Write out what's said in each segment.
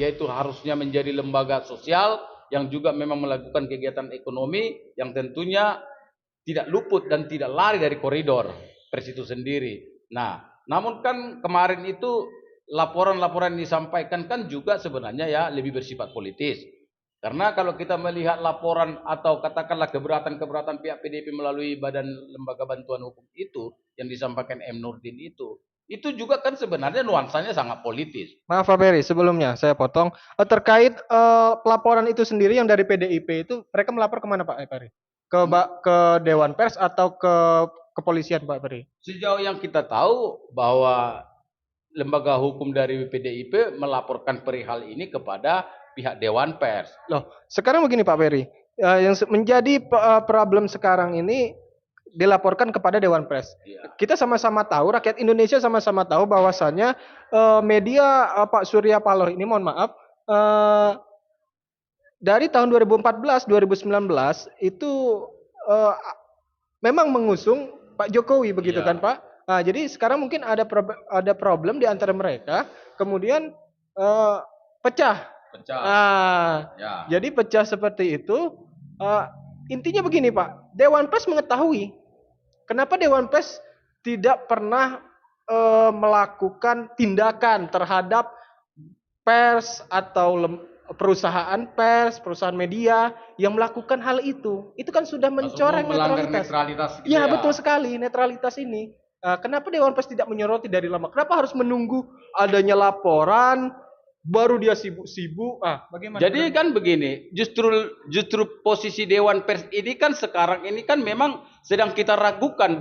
yaitu harusnya menjadi lembaga sosial yang juga memang melakukan kegiatan ekonomi yang tentunya tidak luput dan tidak lari dari koridor pers itu sendiri. Nah, namun kan kemarin itu laporan-laporan yang disampaikan kan juga sebenarnya ya lebih bersifat politis. Karena kalau kita melihat laporan atau katakanlah keberatan-keberatan pihak PDIP melalui Badan Lembaga Bantuan Hukum itu yang disampaikan M. Nurdin itu juga kan sebenarnya nuansanya sangat politis. Maaf Pak Ferry, sebelumnya saya potong. Terkait pelaporan itu sendiri yang dari PDIP itu, mereka melapor kemana Pak Ferry? Ke Dewan Pers atau ke kepolisian Pak Ferry? Sejauh yang kita tahu bahwa lembaga hukum dari PDIP melaporkan perihal ini kepada pihak Dewan Pers. Loh, sekarang begini Pak Ferry, yang menjadi problem sekarang ini dilaporkan kepada Dewan Pers. Ya. Kita sama-sama tahu, rakyat Indonesia sama-sama tahu bahwasannya media Pak Surya Paloh ini, mohon maaf, dari tahun 2014-2019 itu memang mengusung Pak Jokowi begitu Ya. kan Pak? Nah, jadi sekarang mungkin ada problem di antara mereka, kemudian pecah. Nah, Ya. jadi pecah seperti itu. Intinya begini Pak, Dewan Pers mengetahui kenapa Dewan Pers tidak pernah melakukan tindakan terhadap pers atau perusahaan pers, perusahaan media yang melakukan hal itu. Itu kan sudah mencoreng netralitas. Gitu ya, betul sekali, netralitas ini. Kenapa Dewan Pers tidak menyoroti dari lama? Kenapa harus menunggu adanya laporan baru dia sibuk-sibuk? Bagaimana? Jadi kan begini, justru posisi Dewan Pers ini kan sekarang ini kan memang sedang kita ragukan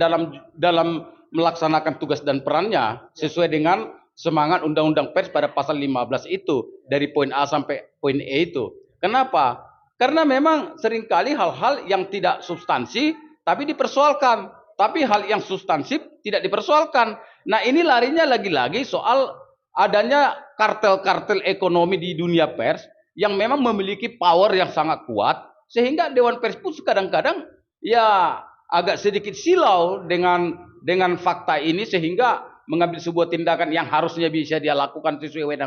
dalam melaksanakan tugas dan perannya sesuai dengan semangat Undang-Undang Pers pada pasal 15 itu dari poin A sampai poin E itu. Kenapa? Karena memang seringkali hal-hal yang tidak substansi tapi dipersoalkan, tapi hal yang substansif tidak dipersoalkan. Nah, ini larinya lagi-lagi soal adanya kartel-kartel ekonomi di dunia pers yang memang memiliki power yang sangat kuat sehingga Dewan Pers pun kadang-kadang ya agak sedikit silau dengan fakta ini sehingga mengambil sebuah tindakan yang harusnya bisa dia lakukan sesuai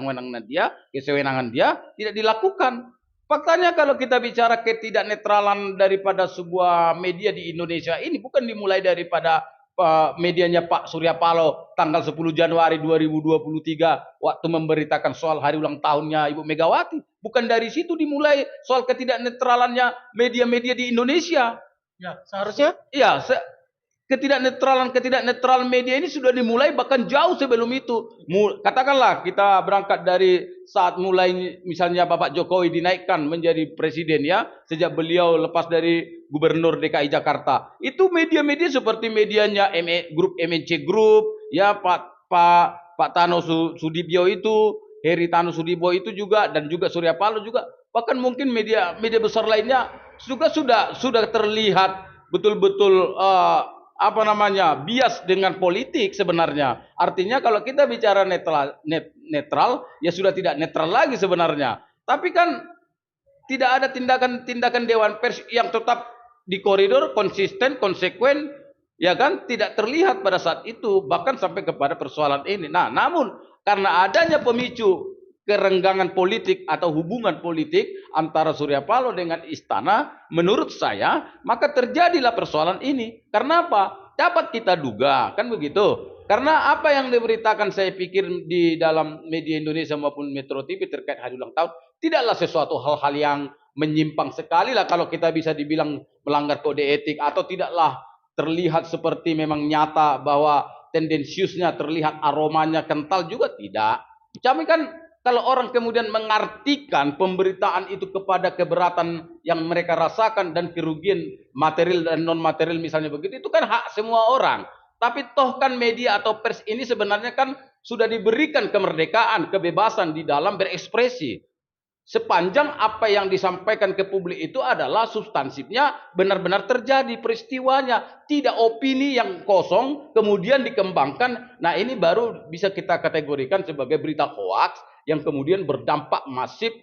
kesewenangan dia tidak dilakukan. Faktanya kalau kita bicara ketidaknetralan daripada sebuah media di Indonesia ini bukan dimulai daripada medianya Pak Surya Paloh tanggal 10 Januari 2023 waktu memberitakan soal hari ulang tahunnya Ibu Megawati. Bukan dari situ dimulai soal ketidaknetralannya media-media di Indonesia. Ya, seharusnya? Iya, ketidaknetralan media ini sudah dimulai bahkan jauh sebelum itu. Katakanlah kita berangkat dari saat mulai misalnya Bapak Jokowi dinaikkan menjadi presiden ya, sejak beliau lepas dari Gubernur DKI Jakarta. Itu media-media seperti medianya grup MNC Group, ya Pak Tano Sudibyo itu, Heri Tano Sudibyo itu juga dan juga Surya Paloh juga. Bahkan mungkin media besar lainnya juga sudah terlihat betul-betul bias dengan politik sebenarnya. Artinya kalau kita bicara netral, ya sudah tidak netral lagi sebenarnya. Tapi kan tidak ada tindakan Dewan Pers yang tetap di koridor, konsisten, konsekuen, ya kan? Tidak terlihat pada saat itu, bahkan sampai kepada persoalan ini. Nah, namun karena adanya pemicu kerenggangan politik atau hubungan politik antara Surya Paloh dengan istana, menurut saya maka terjadilah persoalan ini. Karena apa? Dapat kita duga, kan begitu. Karena apa yang diberitakan saya pikir di dalam media Indonesia maupun Metro TV terkait hari ulang tahun tidaklah sesuatu hal-hal yang menyimpang sekali lah kalau kita bisa dibilang melanggar kode etik, atau tidaklah terlihat seperti memang nyata bahwa tendensiusnya terlihat aromanya kental juga tidak. Kami kan kalau orang kemudian mengartikan pemberitaan itu kepada keberatan yang mereka rasakan dan kerugian material dan non material misalnya begitu, itu kan hak semua orang. Tapi toh kan media atau pers ini sebenarnya kan sudah diberikan kemerdekaan, kebebasan di dalam berekspresi. Sepanjang apa yang disampaikan ke publik itu adalah substansifnya benar-benar terjadi peristiwanya, tidak opini yang kosong kemudian dikembangkan. Nah, ini baru bisa kita kategorikan sebagai berita hoaks yang kemudian berdampak masif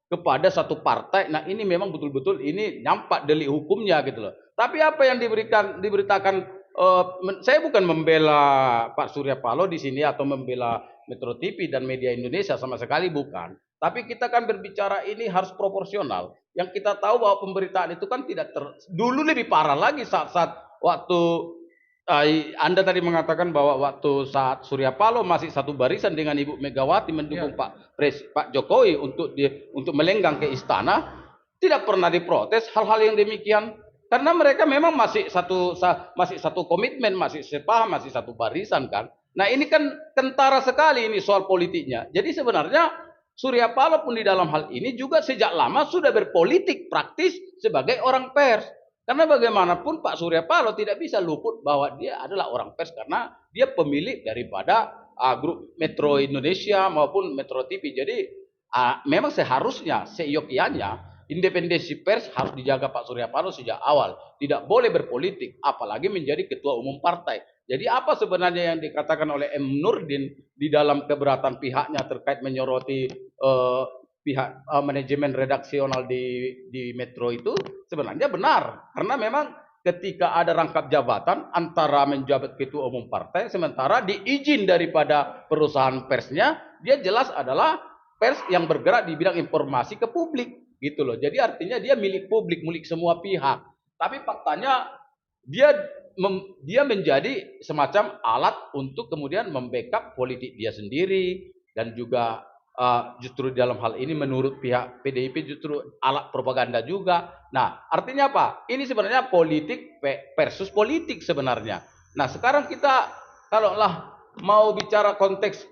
kepada satu partai. Nah, ini memang betul-betul ini nampak delik hukumnya gitu loh. Tapi apa yang diberitakan, saya bukan membela Pak Surya Paloh di sini atau membela Metro TV dan media Indonesia, sama sekali bukan. Tapi kita kan berbicara ini harus proporsional. Yang kita tahu bahwa pemberitaan itu kan tidak dulu lebih parah lagi saat-saat waktu Anda tadi mengatakan bahwa waktu saat Surya Paloh masih satu barisan dengan Ibu Megawati mendukung Pak Jokowi untuk melenggang ke istana, tidak pernah diprotes hal-hal yang demikian. Karena mereka memang masih satu komitmen, masih sepaham, masih satu barisan kan. Nah ini kan kentara sekali ini soal politiknya. Jadi sebenarnya Surya Paloh pun di dalam hal ini juga sejak lama sudah berpolitik praktis sebagai orang pers. Karena bagaimanapun Pak Surya Paloh tidak bisa luput bahwa dia adalah orang pers karena dia pemilik daripada grup Metro Indonesia maupun Metro TV. Jadi memang seharusnya, seyogyanya independensi pers harus dijaga Pak Surya Paloh sejak awal. Tidak boleh berpolitik, apalagi menjadi ketua umum partai. Jadi apa sebenarnya yang dikatakan oleh M. Nurdin di dalam keberatan pihaknya terkait menyoroti pihak manajemen redaksional di Metro itu sebenarnya benar. Karena memang ketika ada rangkap jabatan antara menjabat ketua umum partai, sementara diizin daripada perusahaan persnya, dia jelas adalah pers yang bergerak di bidang informasi ke publik. Gitu loh. Jadi artinya dia milik publik, milik semua pihak. Tapi faktanya dia menjadi semacam alat untuk kemudian membackup politik dia sendiri dan juga justru dalam hal ini menurut pihak PDIP justru alat propaganda juga. Nah, artinya apa? Ini sebenarnya politik versus politik sebenarnya. Nah, sekarang kita kalaulah mau bicara konteks